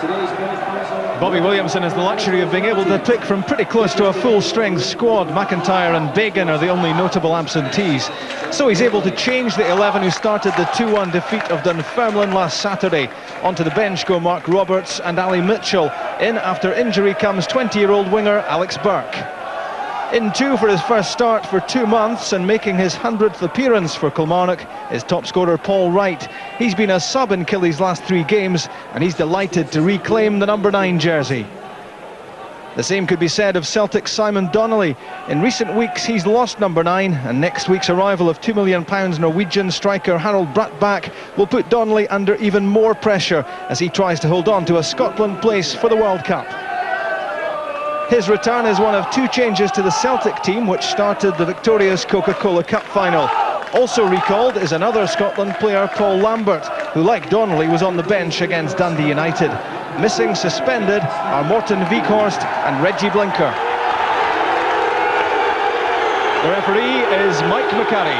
Bobby Williamson has the luxury of being able to pick from pretty close to a full-strength squad. McIntyre and Bagan are the only notable absentees. So he's able to change the 11 who started the 2-1 defeat of Dunfermline last Saturday. Onto the bench go Mark Roberts and Ali Mitchell. In after injury comes 20-year-old winger Alex Burke. In due for his first start for 2 months and making his 100th appearance for Kilmarnock is top scorer Paul Wright. He's been a sub in Killie's last 3 games and he's delighted to reclaim the number 9 jersey. The same could be said of Celtic's Simon Donnelly. In recent weeks he's lost number 9 and next week's arrival of £2 million Norwegian striker Harold Brattbakk will put Donnelly under even more pressure as he tries to hold on to a Scotland place for the World Cup. His return is one of 2 changes to the Celtic team which started the victorious Coca-Cola Cup final. Also recalled is another Scotland player, Paul Lambert, who like Donnelly was on the bench against Dundee United. Missing suspended are Morten Vikhorst and Reggie Blinker. The referee is Mike McCarry.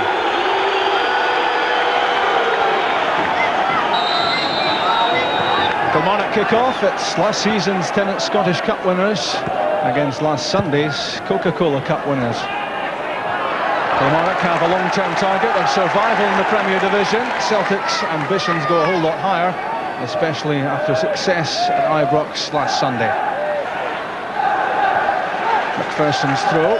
Kilmarnock kick-off, it's last season's Tennant Scottish Cup winners against last Sunday's Coca-Cola Cup winners. Kilmarnock have a long-term target of survival in the Premier Division. Celtic's ambitions go a whole lot higher, especially after success at Ibrox last Sunday. MacPherson's throw.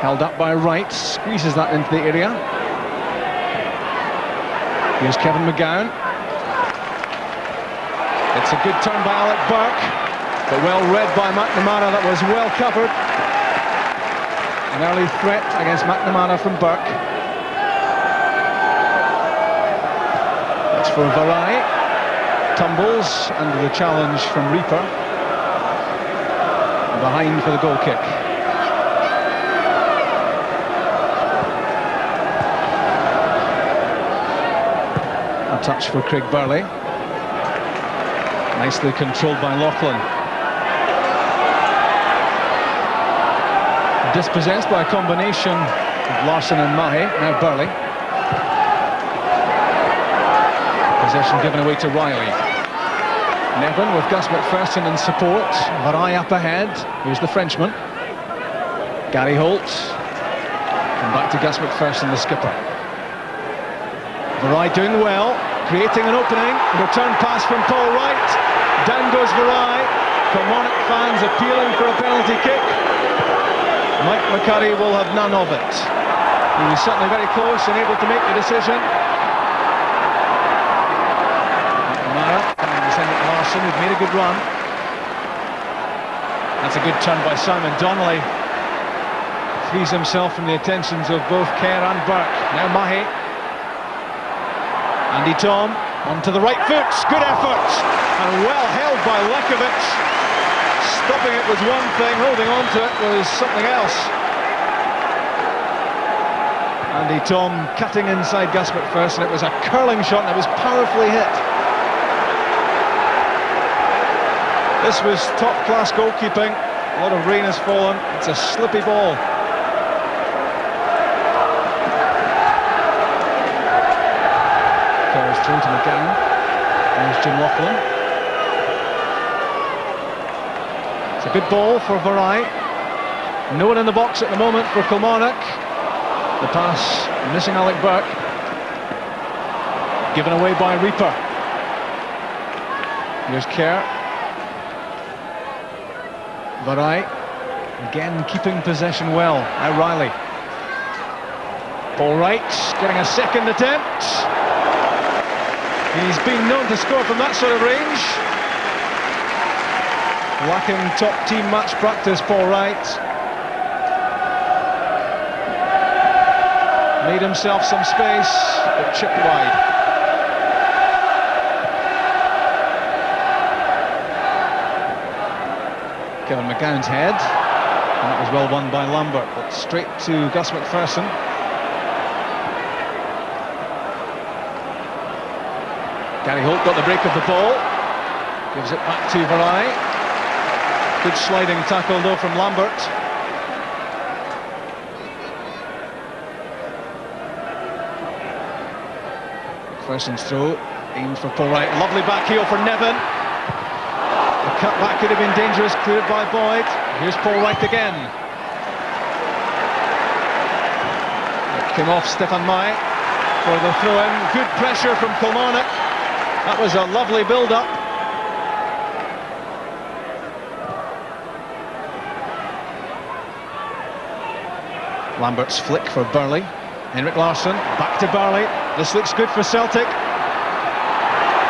Held up by Wright, squeezes that into the area. Here's Kevin McGowne. It's a good turn by Alec Burke. But well read by McNamara, that was well covered. An early threat against McNamara from Burke. That's for Vareille. Tumbles under the challenge from Reaper. Behind for the goal kick. A touch for Craig Burley. Nicely controlled by Lauchlan. Dispossessed by a combination of Larson and Mahe, now Burley. Possession given away to Reilly. Nevin with Gus MacPherson in support. Vareille up ahead. Here's the Frenchman. Gary Holt. And back to Gus MacPherson, the skipper. Vareille doing well, creating an opening. Return pass from Paul Wright. Down goes Vareille. Kilmarnock fans appealing for a penalty kick. Mike McCurry will have none of it. He was certainly very close and able to make the decision. McNamara coming to send it to Larson, who's made a good run. That's a good turn by Simon Donnelly. Frees himself from the attentions of both Kerr and Burke. Now Mahe. Andy Tom onto the right foot. Good effort. And well held by Lekovic. Stopping it was one thing, holding on to it was something else. Andy Tom cutting inside Gus MacPherson. It was a curling shot and it was powerfully hit. This was top-class goalkeeping. A lot of rain has fallen. It's a slippy ball. Kerr's through to McGowne. There's Jim Lauchlan. It's a good ball for Vareille. No one in the box at the moment for Kilmarnock. The pass missing Alec Burke. Given away by Reaper. Here's Kerr. Vareille again keeping possession well. Now Reilly. Paul Wright getting a second attempt. He's been known to score from that sort of range. Lacking top team match practice, Paul Wright. Made himself some space, but chipped wide. Kevin McGown's head, and that was well won by Lambert, but straight to Gus MacPherson. Gary Holt got the break of the ball, gives it back to Vareille. Good sliding tackle though from Lambert. MacPherson's throw Aimed for Paul Wright. Lovely back heel for Nevin. The cut back could have been dangerous, cleared by Boyd. Here's Paul Wright again. It came off Stefan Mai for the throw-in. Good pressure from Kilmarnock. That was a lovely build-up. Lambert's flick for Burley. Henrik Larsson, back to Vareille. This looks good for Celtic.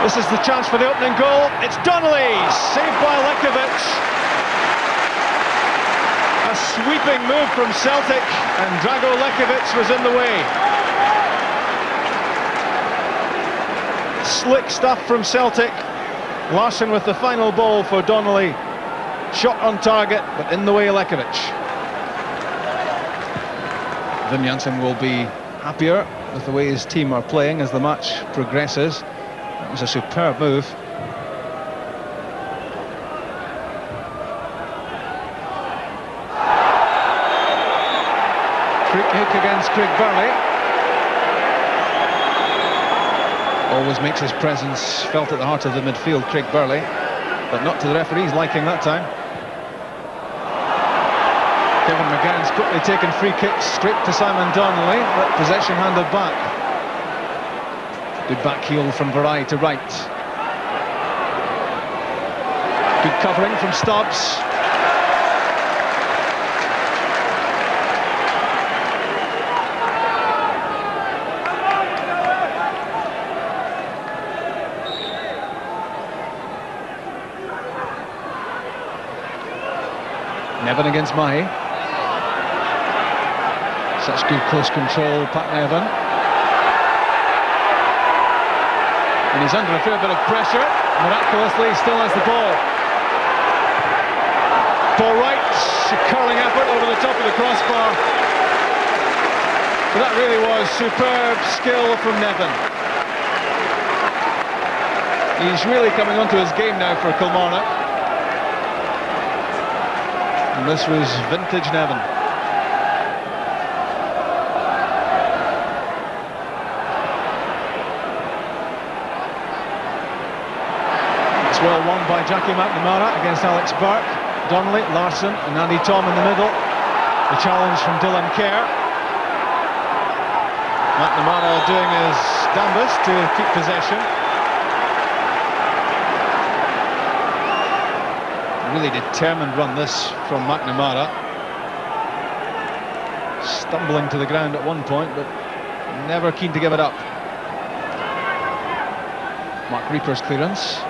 This is the chance for the opening goal. It's Donnelly, saved by Lekovic. A sweeping move from Celtic, and Drago Lekovic was in the way. Slick stuff from Celtic. Larsson with the final ball for Donnelly. Shot on target, but in the way Lekovic. Wim Jansen will be happier with the way his team are playing as the match progresses. That was a superb move. Free kick against Craig Burley. Always makes his presence felt at the heart of the midfield, Craig Burley, but not to the referee's liking that time. Kevin McGowne's quickly taken free kicks straight to Simon Donnelly, but possession handed back. Good back heel from Vareille to Wright. Good covering from Stubbs. Nevin against Mahi. Such good close control, Pat Nevin. And he's under a fair bit of pressure. Miraculously, he still has the ball. Paul Wright, a curling effort over the top of the crossbar. But that really was superb skill from Nevin. He's really coming onto his game now for Kilmarnock. And this was vintage Nevin. Well won by Jackie McNamara against Alex Burke. Donnelly, Larsson and Andy Tom in the middle. The challenge from Dylan Kerr. McNamara doing his damnedest to keep possession. A really determined run this from McNamara. Stumbling to the ground at one point, but never keen to give it up. Mark Reaper's clearance.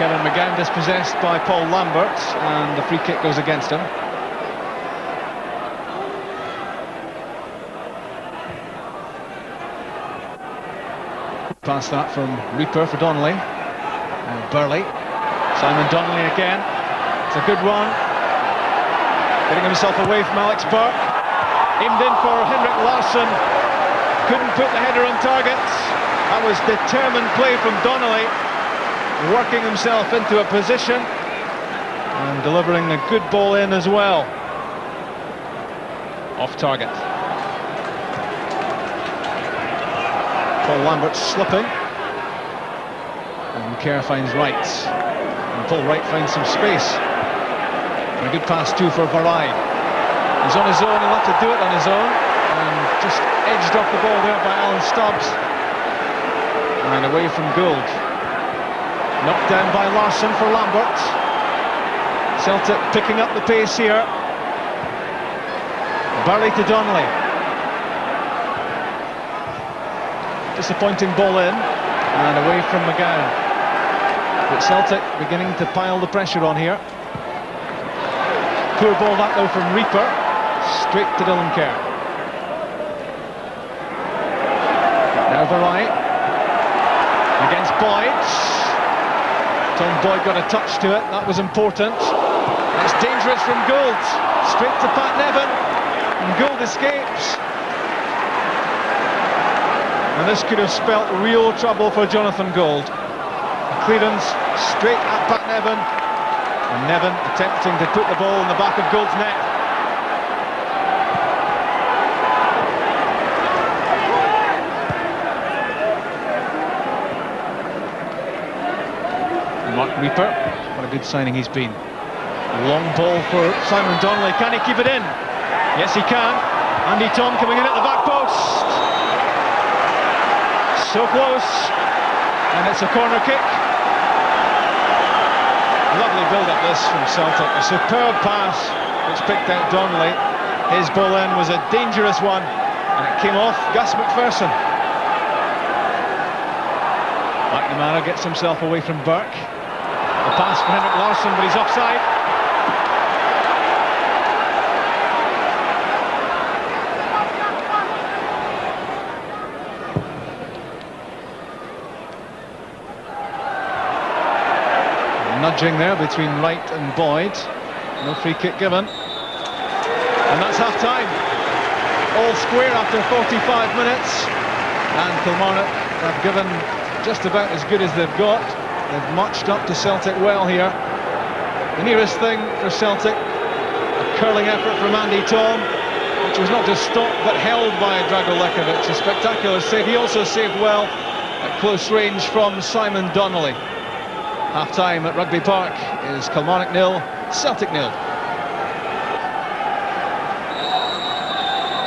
Kevin McGowne dispossessed by Paul Lambert, and the free kick goes against him. Past that from Reaper for Donnelly. And Burley. Simon Donnelly again. It's a good one. Getting himself away from Alex Burke. Aimed in for Henrik Larsson. Couldn't put the header on target. That was determined play from Donnelly. Working himself into a position and delivering a good ball in as well. Off target. Paul Lambert slipping. And Kerr finds Wright. And Paul Wright finds some space. And a good pass too for Vareille. He's on his own, he'll have to do it on his own. And just edged off the ball there by Alan Stubbs. And away from Gould. Knocked down by Larsson for Lambert. Celtic picking up the pace here. Vareille to Donnelly. Disappointing ball in. And away from McGowne. But Celtic beginning to pile the pressure on here. Poor ball that though from Reaper. Straight to Dylan Kerr. Now Vareille. Against Boyd. Tom Boyd got a touch to it, that was important. It's dangerous from Gould. Straight to Pat Nevin. And Gould escapes. And this could have spelt real trouble for Jonathan Gould. A clearance straight at Pat Nevin. And Nevin attempting to put the ball in the back of Gould's net. Mark Reaper, what a good signing he's been. Long ball for Simon Donnelly, can he keep it in? Yes he can. Andy Tom coming in at the back post. So close, and it's a corner kick. Lovely build-up this from Celtic, a superb pass which picked out Donnelly. His ball in was a dangerous one, and it came off Gus MacPherson. McNamara gets himself away from Burke. The pass for Henrik Larsson, but he's offside. Nudging there between Wright and Boyd. No free kick given. And that's half-time. All square after 45 minutes. And Kilmarnock have given just about as good as they've got. They've marched up to Celtic well here. The nearest thing for Celtic, a curling effort from Andy Tom, which was not just stopped but held by Drago Lekovic. A spectacular save. He also saved well at close range from Simon Donnelly. Half-time at Rugby Park is Kilmarnock 0, Celtic 0.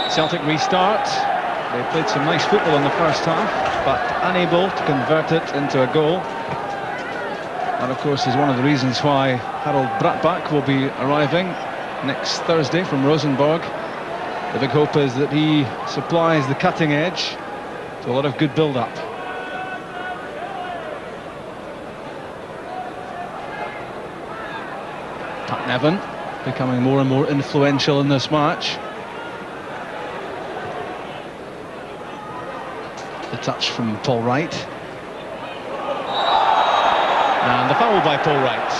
Celtic restart. They played some nice football in the first half, but unable to convert it into a goal. That, of course, is one of the reasons why Harold Bratbach will be arriving next Thursday from Rosenborg. The big hope is that he supplies the cutting edge to a lot of good build-up. Nevin becoming more and more influential in this match. The touch from Paul Wright. And the foul by Paul Wright.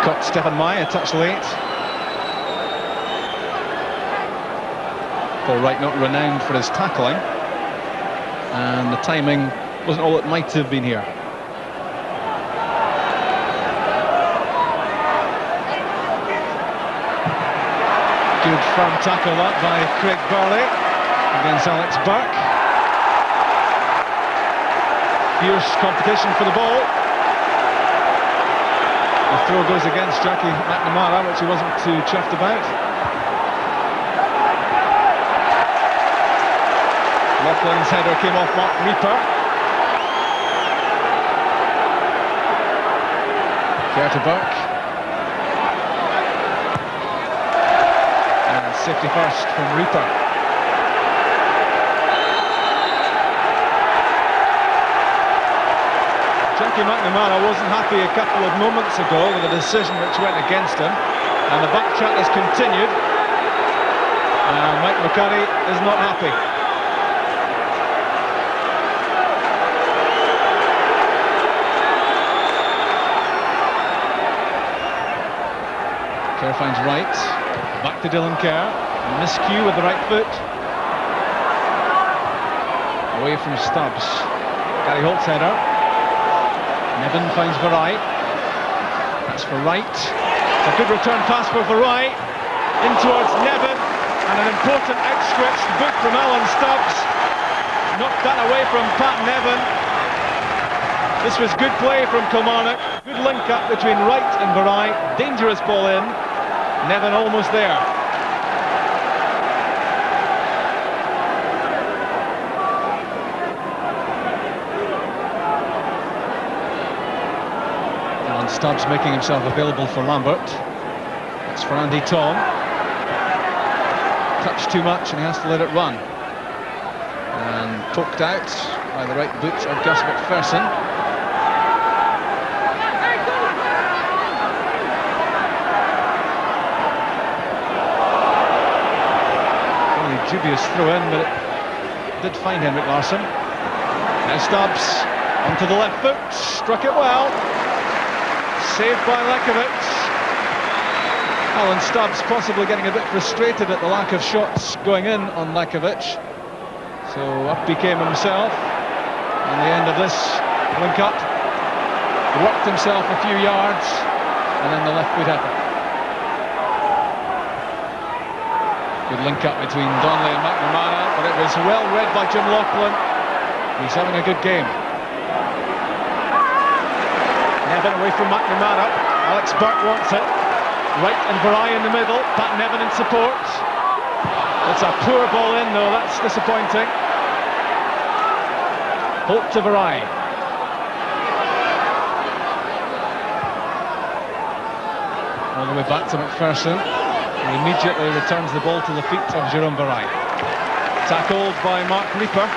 Caught Stefan Mai a touch late. Paul Wright not renowned for his tackling. And the timing wasn't all it might have been here. Good firm tackle that by Craig Burley against Alex Burke. Fierce competition for the ball. The throw goes against Jackie McNamara, which he wasn't too chuffed about. Lauchlan's header came off Mark Reaper. Kerr to Burke. Safety first from Reaper. Jackie McNamara wasn't happy a couple of moments ago with a decision which went against him, and the back track has continued, and Mike McCurry is not happy. Kerr finds Wright. Back to Dylan Kerr, miscue with the right foot. Away from Stubbs. Gary Holt's header. Nevin finds Vareille. That's for Wright. A good return pass for Vareille. In towards Nevin. And an important outstretched boot from Alan Stubbs. Knocked that away from Pat Nevin. This was good play from Kilmarnock. Good link up between Wright and Vareille. Dangerous ball in. Nevin almost there. Alan Stubbs making himself available for Lambert. That's for Andy Tom. Touched too much and he has to let it run. And poked out by the right boot of Gus MacPherson. Dubious throw in, but it did find Henrik Larsson. Now Stubbs onto the left foot, struck it well. Saved by Lekovic. Alan Stubbs possibly getting a bit frustrated at the lack of shots going in on Lekovic. So up he came himself on the end of this link-up. Worked himself a few yards, and then the left foot effort. Good link-up between Donnelly and McNamara, but it was well read by Jim Lauchlan. He's having a good game. Nevin away from McNamara. Alex Burke wants it. Wright and Vareille in the middle. Pat Nevin in support. It's a poor ball in though, that's disappointing. Holt to Vareille. All the way back to MacPherson. He immediately returns the ball to the feet of Jérôme Vareille. Tackled by Mark Reaper.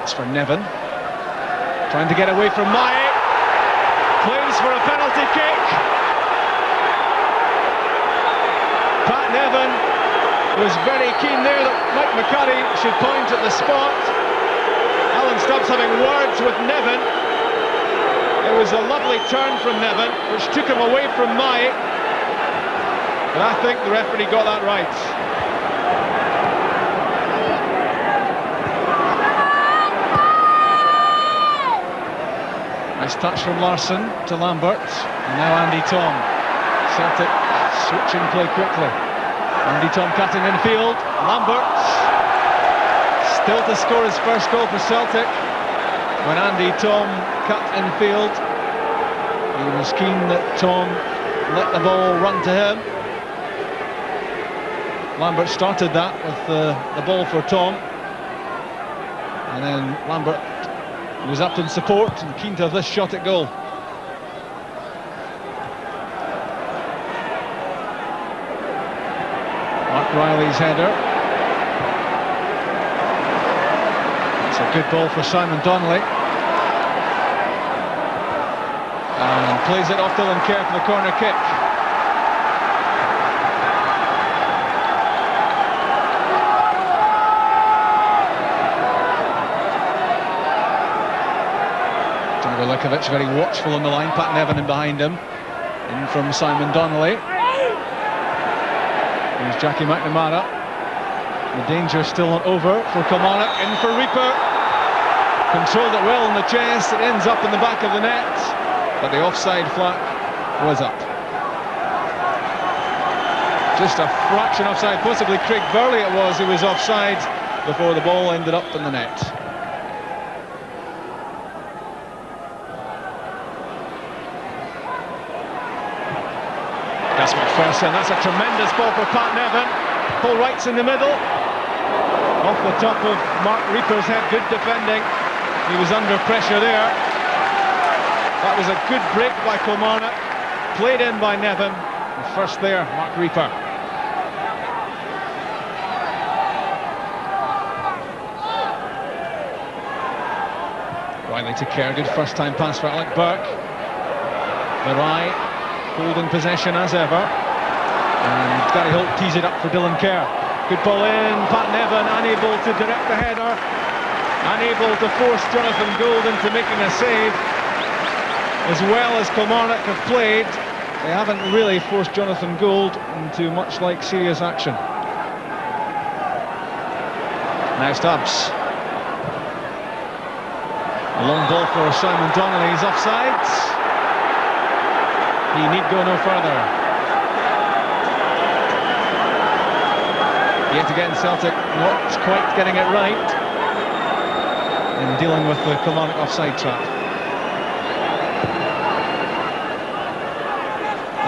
It's for Nevin. Trying to get away from Mae. Plays for a penalty kick. Pat Nevin was very keen there that Mike McCurry should point at the spot. Alan Stubbs having words with Nevin. It was a lovely turn from Nevin, which took him away from Mae. But I think the referee got that right. Nice touch from Larsson to Lambert, and now Andy Tom. Celtic switching play quickly. Andy Tom cutting infield. Lambert still to score his first goal for Celtic. When Andy Tom cut infield, he was keen that Tom let the ball run to him. Lambert started that with the ball for Tom, and then Lambert was up in support and keen to have this shot at goal. Mark Reilly's header. It's a good ball for Simon Donnelly. And plays it off Dylan Kerr for the corner kick. Lekovic very watchful on the line. Pat Nevin in behind him. In from Simon Donnelly. Here's Jackie McNamara. The danger still not over for Kilmarnock. In for Reaper. Controlled it well in the chest. It ends up in the back of the net. But the offside flag was up. Just a fraction offside. Possibly Craig Burley it was who was offside before the ball ended up in the net. That's MacPherson. That's a tremendous ball for Pat Nevin. Paul Wright's in the middle. Off the top of Mark Reaper's head. Good defending. He was under pressure there. That was a good break by Kilmarnock. Played in by Nevin. And first there, Mark Reaper. Reilly to Kerr. Good first time pass for Alec Burke. Vareille holding possession as ever, and Gary Holt tees it up for Dylan Kerr. Good ball in. Pat Nevin unable to direct the header, unable to force Jonathan Gould into making a save. As well as Kilmarnock have played, they haven't really forced Jonathan Gould into much like serious action. Now Stubbs. A long ball for Simon Donnelly. He's offside. He need go no further. Yet again, Celtic not quite getting it right in dealing with the Kilmarnock offside trap.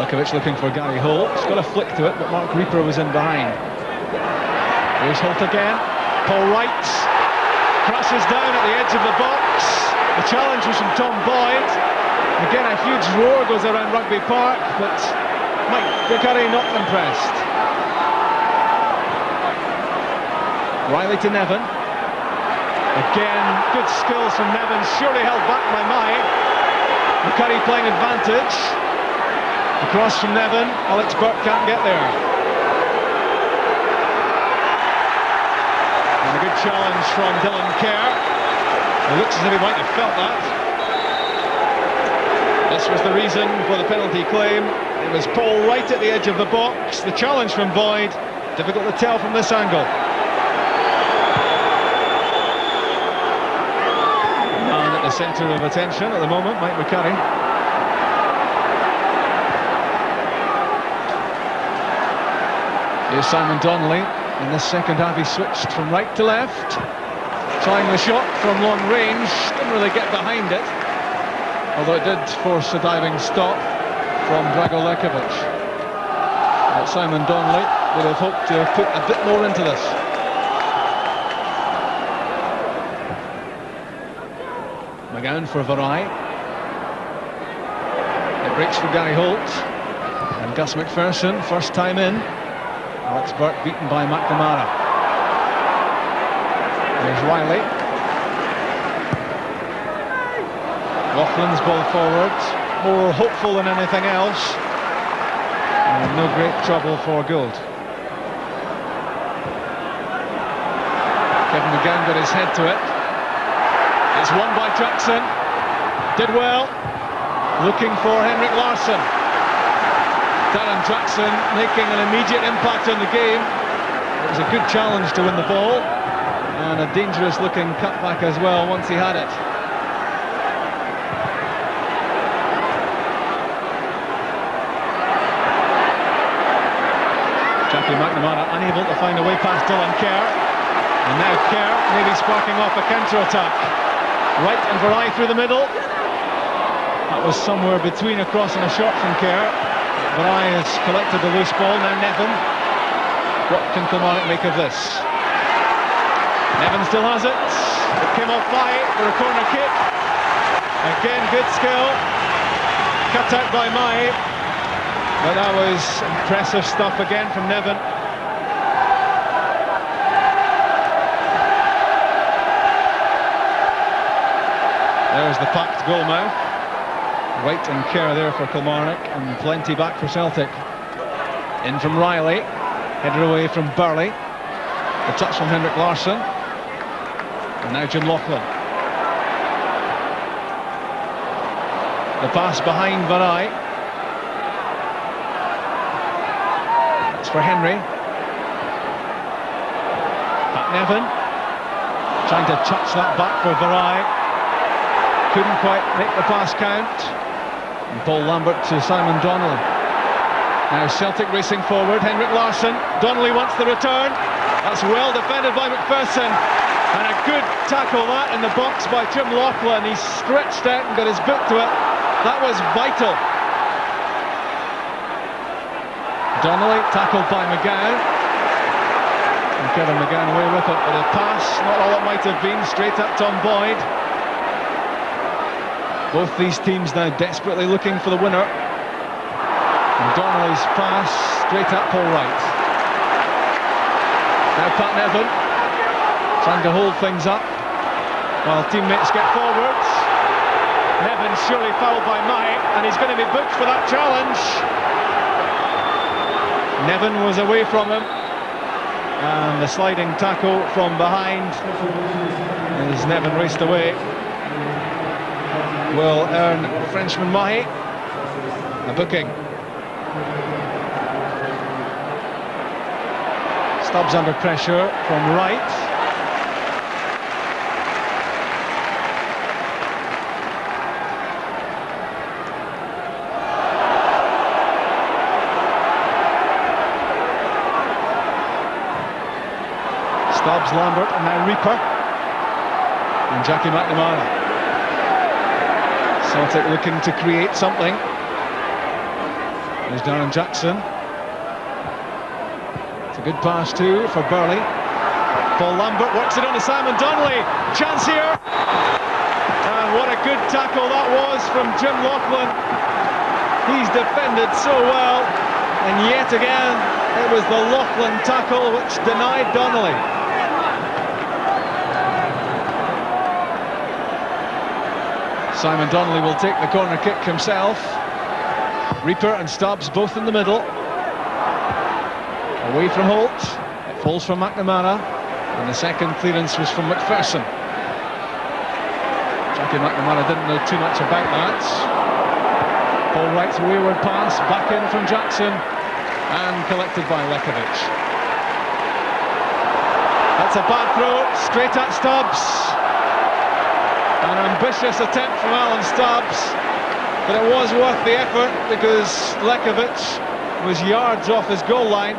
Lekovic looking for Gary Holt. He's got a flick to it, but Mark Reaper was in behind. Here's Holt again. Paul Wright crashes down at the edge of the box. The challenge was from Tom Boyd. Again, a huge roar goes around Rugby Park, but Mike McCurry not impressed. Reilly to Nevin. Again, good skills from Nevin, surely held back by Mae. McCurry playing advantage. Across from Nevin, Alex Burke can't get there. And a good challenge from Dylan Kerr. It looks as if he might have felt that. This was the reason for the penalty claim. It was Paul Wright at the edge of the box. The challenge from Boyd, difficult to tell from this angle. And at the centre of attention at the moment, Mike McCurry. Here's Simon Donnelly. In this second half, he switched from right to left, trying the shot from long range. Didn't really get behind it, although it did force a diving stop from Lekovic. But Simon Donnelly would have hoped to have put a bit more into this. McGowne for Vareille. It breaks for Gary Holt. And Gus MacPherson, first time in. Alex Burke beaten by McNamara. There's Reilly. Lauchlan's ball forward. More hopeful than anything else. And no great trouble for Gould. Kevin McGowne got his head to it. It's won by Jackson. Did well. Looking for Henrik Larsson. Darren Jackson making an immediate impact on the game. It was a good challenge to win the ball. And a dangerous looking cutback as well once he had it. Jackie McNamara unable to find a way past Dylan Kerr. And now Kerr maybe sparking off a counter-attack. Wright and Vareille through the middle. That was somewhere between a cross and a shot from Kerr. Vareille has collected the loose ball. Now Nevin. What can Kilmarnock make of this? Nevin still has it. It came off high for a corner kick. Again, good skill. Cut out by Mai. But that was impressive stuff again from Nevin. There's the packed goal now. Wright and Kerr there for Kilmarnock, and plenty back for Celtic. In from Reilly, headed away from Burley. The touch from Henrik Larsson. And now Jim Lauchlan. The pass behind Vareille. It's for Henry. Back Nevin. Trying to touch that back for Vareille. Couldn't quite make the pass count. And Paul Lambert to Simon Donnelly. Now Celtic racing forward. Henrik Larsson. Donnelly wants the return. That's well defended by MacPherson. And a good tackle that in the box by Jim Lauchlan. He stretched out and got his boot to it. That was vital. Donnelly tackled by McGowne. And Kevin McGowne away with it. But a pass, not all it might have been, straight at Tom Boyd. Both these teams now desperately looking for the winner. And Donnelly's pass straight at Paul Wright. Now Pat Nevin trying to hold things up while teammates get forwards. Nevin surely fouled by Mai, and he's going to be booked for that challenge. Nevin was away from him, and the sliding tackle from behind as Nevin raced away will earn Frenchman Mahi a booking. Stubbs under pressure from Wright. Stubbs, Lambert, and now Reaper. And Jackie McNamara. Celtic looking to create something. There's Darren Jackson. It's a good pass too for Burley. Paul Lambert works it on to Simon Donnelly. Chance here. And what a good tackle that was from Jim Lauchlan. He's defended so well. And yet again, it was the Lauchlan tackle which denied Donnelly. Simon Donnelly will take the corner kick himself. Reaper and Stubbs both in the middle. Away from Holt. It falls from McNamara. And the second clearance was from MacPherson. Jackie McNamara didn't know too much about that. Paul Wright's wayward pass, back in from Jackson. And collected by Lekovic. That's a bad throw, straight at Stubbs. An ambitious attempt from Alan Stubbs, but it was worth the effort because Lekovic was yards off his goal line.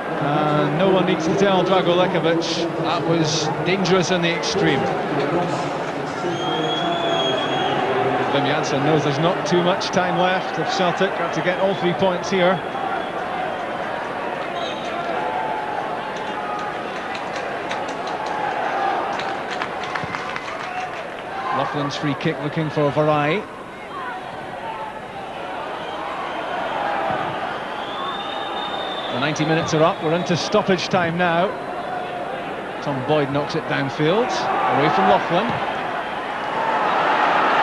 And no one needs to tell Drago Lekovic that was dangerous in the extreme. Wim Jansen knows there's not too much time left if Celtic are to get all 3 points here. Lauchlan's free kick looking for Vareille. The 90 minutes are up, we're into stoppage time now. Tom Boyd knocks it downfield, away from Lauchlan.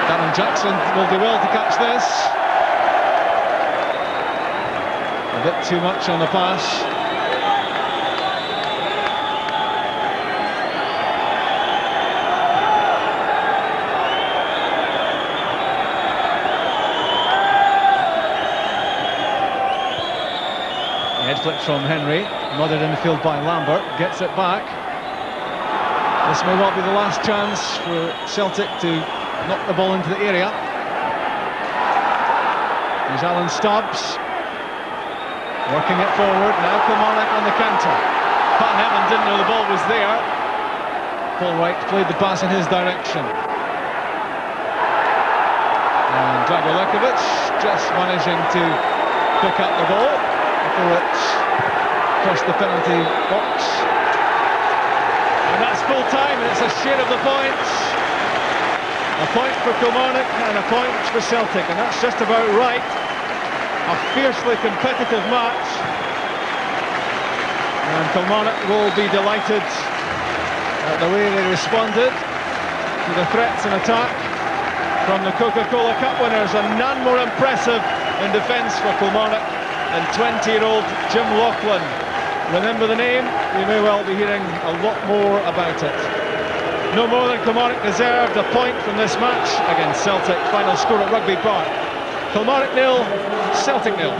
Darren Jackson will do well to catch this. A bit too much on the pass. Head flick from Henry, mothered in the field by Lambert, gets it back. This may well be the last chance for Celtic to knock the ball into the area. There's Alan Stubbs, working it forward, now Kilmarnock on the counter. Pat Nevin didn't know the ball was there. Paul Wright played the pass in his direction. And Drago Lekovic just managing to pick up the ball before it's crossed the penalty box. And that's full time, and it's a share of the points. A point for Kilmarnock and a point for Celtic, and that's just about right. A fiercely competitive match. And Kilmarnock will be delighted at the way they responded to the threats and attack from the Coca-Cola Cup winners, and none more impressive in defence for Kilmarnock than 20-year-old Jim Lauchlan. Remember the name, you may well be hearing a lot more about it. No more than Kilmarnock deserved a point from this match against Celtic. Final score at Rugby Park: Kilmarnock 0, Celtic 0.